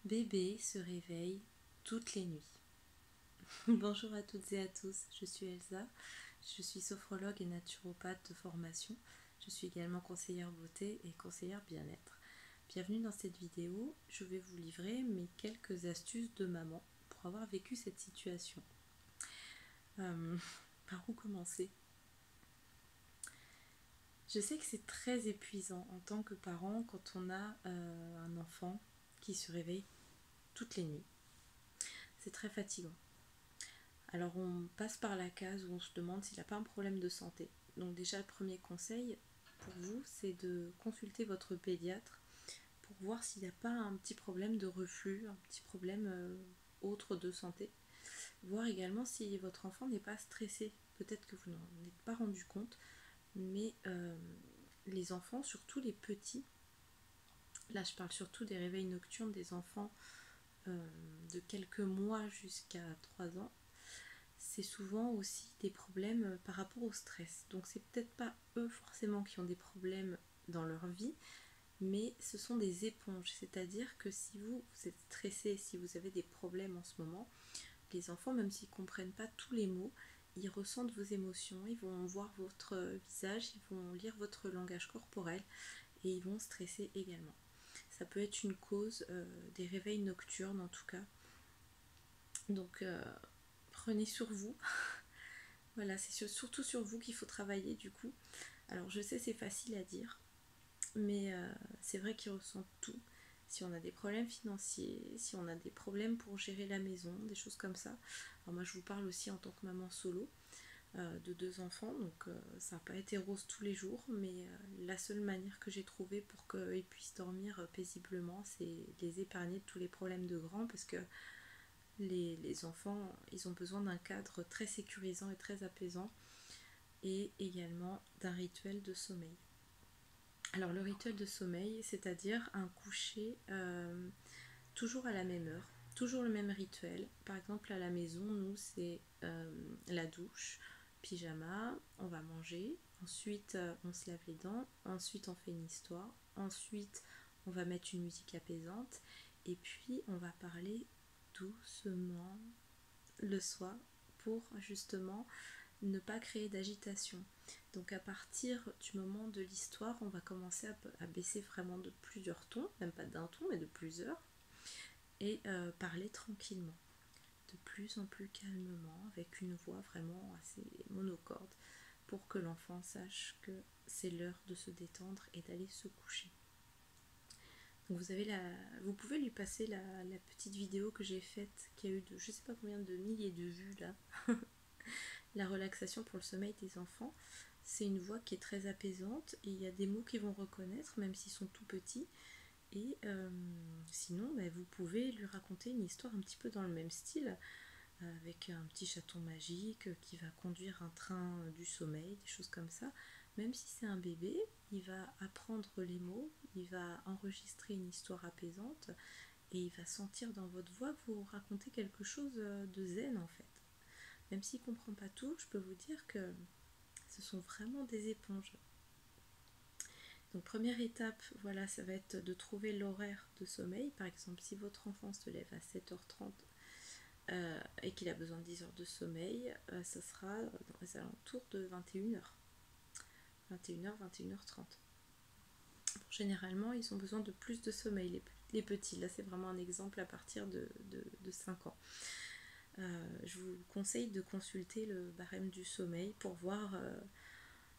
Bébé se réveille toutes les nuits. Bonjour à toutes et à tous, je suis Elsa, je suis sophrologue et naturopathe de formation. Je suis également conseillère beauté et conseillère bien-être. Bienvenue dans cette vidéo, je vais vous livrer mes quelques astuces de maman pour avoir vécu cette situation. Par où commencer? Je sais que c'est très épuisant en tant que parent quand on a un enfant qui se réveille toutes les nuits. C'est très fatigant. Alors on passe par la case où on se demande s'il n'a pas un problème de santé. Donc déjà le premier conseil pour vous, c'est de consulter votre pédiatre pour voir s'il n'y a pas un petit problème de reflux, un petit problème autre de santé. Voir également si votre enfant n'est pas stressé. Peut-être que vous n'en êtes pas rendu compte, mais les enfants, surtout les petits, là je parle surtout des réveils nocturnes des enfants de quelques mois jusqu'à 3 ans, c'est souvent aussi des problèmes par rapport au stress. Donc c'est peut-être pas eux forcément qui ont des problèmes dans leur vie, mais ce sont des éponges. C'est-à-dire que si vous êtes stressé, si vous avez des problèmes en ce moment, les enfants, même s'ils ne comprennent pas tous les mots, ils ressentent vos émotions, ils vont voir votre visage, ils vont lire votre langage corporel et ils vont stresser également. Ça peut être une cause des réveils nocturnes en tout cas. Donc prenez sur vous. Voilà, c'est surtout sur vous qu'il faut travailler du coup. Alors je sais c'est facile à dire, mais c'est vrai qu'ils ressentent tout. Si on a des problèmes financiers, si on a des problèmes pour gérer la maison, des choses comme ça. Alors moi je vous parle aussi en tant que maman solo de 2 enfants, donc ça n'a pas été rose tous les jours, mais la seule manière que j'ai trouvée pour qu'ils puissent dormir paisiblement, c'est de les épargner de tous les problèmes de grands, parce que les enfants, ils ont besoin d'un cadre très sécurisant et très apaisant, et également d'un rituel de sommeil. Alors le rituel de sommeil, c'est-à-dire un coucher toujours à la même heure, toujours le même rituel. Par exemple à la maison, nous c'est la douche, pyjama, on va manger, ensuite on se lave les dents, ensuite on fait une histoire, ensuite on va mettre une musique apaisante, et puis on va parler doucement le soir pour justement ne pas créer d'agitation. Donc à partir du moment de l'histoire, on va commencer à baisser vraiment de plusieurs tons, même pas d'un ton, mais de plusieurs, et parler tranquillement, de plus en plus calmement, avec une voix vraiment assez monocorde, pour que l'enfant sache que c'est l'heure de se détendre et d'aller se coucher. Donc vous pouvez lui passer la petite vidéo que j'ai faite, qui a eu de je sais pas combien de milliers de vues là. La relaxation pour le sommeil des enfants, c'est une voix qui est très apaisante et il y a des mots qu'ils vont reconnaître même s'ils sont tout petits. Et sinon, vous pouvez lui raconter une histoire un petit peu dans le même style, avec un petit chaton magique qui va conduire un train du sommeil, des choses comme ça. Même si c'est un bébé, il va apprendre les mots, il va enregistrer une histoire apaisante et il va sentir dans votre voix que vous racontez quelque chose de zen en fait. Même s'il ne comprend pas tout, je peux vous dire que ce sont vraiment des éponges. Donc première étape, voilà, ça va être de trouver l'horaire de sommeil. Par exemple, si votre enfant se lève à 7h30 et qu'il a besoin de 10 heures de sommeil, ça sera dans les alentours de 21h. 21h, 21h30. Bon, généralement, ils ont besoin de plus de sommeil, les petits. Là, c'est vraiment un exemple à partir de 5 ans. Je vous conseille de consulter le barème du sommeil pour voir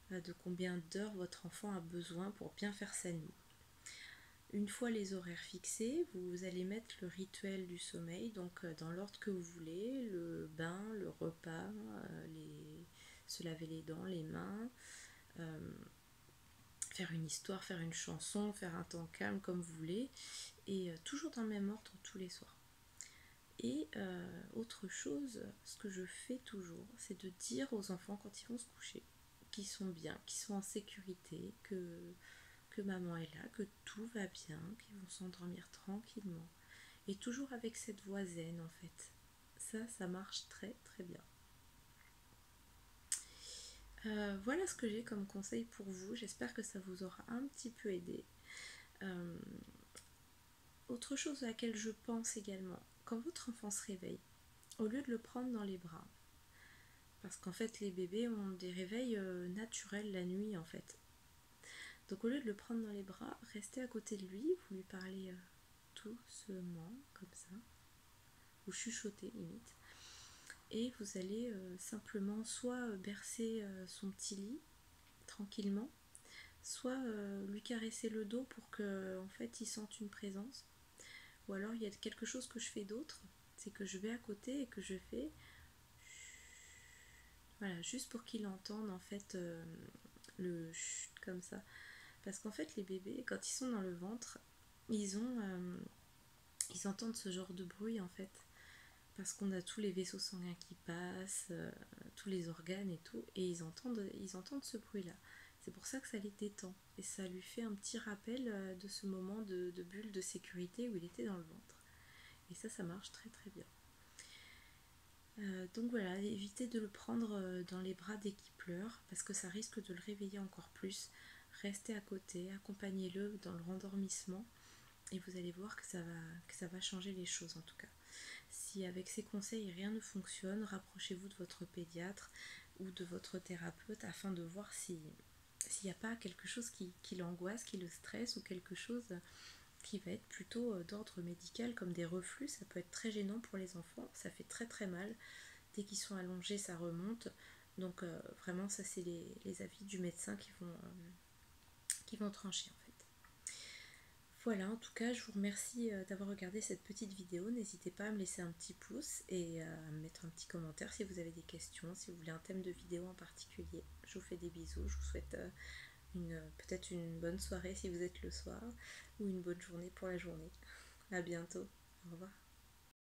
de combien d'heures votre enfant a besoin pour bien faire sa nuit. Une fois les horaires fixés, vous allez mettre le rituel du sommeil, donc dans l'ordre que vous voulez, le bain, le repas, se laver les dents, les mains, faire une histoire, faire une chanson, faire un temps calme comme vous voulez, et toujours dans le même ordre tous les soirs. Et autre chose, ce que je fais toujours, c'est de dire aux enfants quand ils vont se coucher qu'ils sont bien, qu'ils sont en sécurité, que maman est là, que tout va bien, qu'ils vont s'endormir tranquillement. Et toujours avec cette voix zen en fait. Ça marche très très bien. Voilà ce que j'ai comme conseil pour vous. J'espère que ça vous aura un petit peu aidé. autre chose à laquelle je pense également, quand votre enfant se réveille, au lieu de le prendre dans les bras, parce qu'en fait les bébés ont des réveils naturels la nuit en fait. Donc au lieu de le prendre dans les bras, restez à côté de lui, vous lui parlez doucement, comme ça, ou chuchotez limite, et vous allez simplement soit bercer son petit lit tranquillement, soit lui caresser le dos pour que en fait il sente une présence. Ou alors il y a quelque chose que je fais d'autre, c'est que je vais à côté et que je fais voilà, juste pour qu'il entende en fait le chut comme ça. Parce qu'en fait les bébés, quand ils sont dans le ventre, ils entendent ce genre de bruit en fait. Parce qu'on a tous les vaisseaux sanguins qui passent, tous les organes et tout, et ils entendent ce bruit-là. C'est pour ça que ça les détend. Et ça lui fait un petit rappel de ce moment de bulle de sécurité où il était dans le ventre. Et ça marche très très bien. Donc voilà, évitez de le prendre dans les bras dès qu'il pleure, parce que ça risque de le réveiller encore plus. Restez à côté, accompagnez-le dans le rendormissement, et vous allez voir que ça va changer les choses en tout cas. Si avec ces conseils rien ne fonctionne, rapprochez-vous de votre pédiatre ou de votre thérapeute afin de voir s'il n'y a pas quelque chose qui l'angoisse, qui le stresse, ou quelque chose qui va être plutôt d'ordre médical comme des reflux. Ça peut être très gênant pour les enfants, ça fait très très mal. Dès qu'ils sont allongés, ça remonte. Donc vraiment, ça c'est les avis du médecin qui vont trancher en fait. Voilà, en tout cas, je vous remercie d'avoir regardé cette petite vidéo. N'hésitez pas à me laisser un petit pouce et à me mettre un petit commentaire si vous avez des questions, si vous voulez un thème de vidéo en particulier. Je vous fais des bisous, je vous souhaite peut-être une bonne soirée si vous êtes le soir, ou une bonne journée pour la journée. À bientôt, au revoir.